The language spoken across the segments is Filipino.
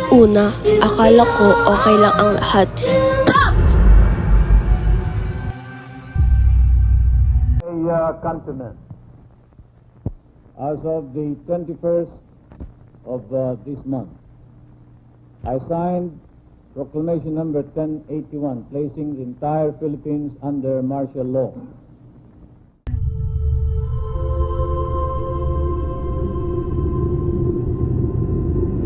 Una, akala ko okay lang ang lahat. Countrymen, as of the 21st of this month, I signed Proclamation number 1081, placing the entire Philippines under martial law.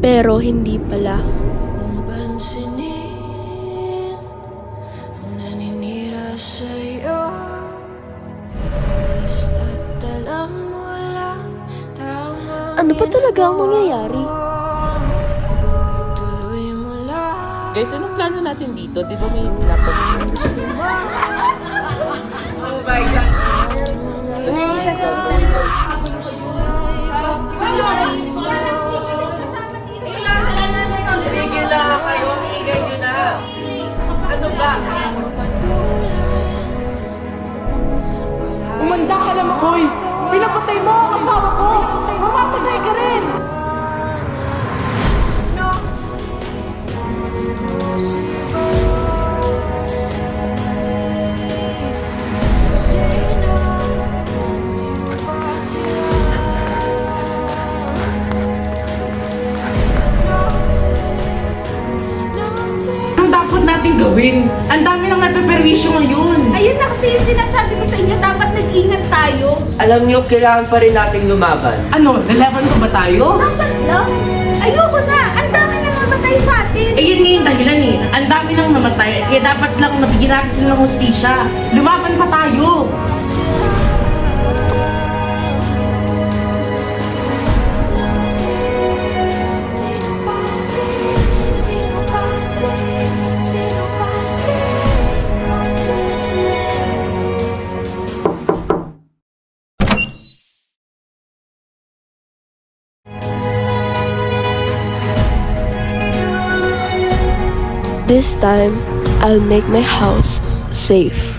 Pero hindi pala. Kung pansinin ang naninira sa'yo, basta't alam mo lang tama. Ano ba talaga ang mangyayari? Ituloy mo lang. Guys, anong plano natin dito? Di ba may laptop? Gusto mo Oh my God! Tigil na kayo, ingay nyo na. Ano ba? Umanda ka na, Makoy! Pinapatay mo ang asawa ko! Mamapatay ka rin! Ang dapat natin gawin? Ang dami nang napeperwisyo ngayon. Ayun na kasi yung sinasabi ko sa inyo, dapat nag-ingat tayo. Alam niyo, kailangan pa rin nating lumaban. Ano, nalaban ko ba tayo? Dapat lang. Ayoko na. Ang dami na namatay sa atin. Eh yun nga yung dahilan eh. Ang dami nang namatay, kaya dapat lang mabigyan natin sila ng hustisya. Lumaban pa tayo. This time, I'll make my house safe.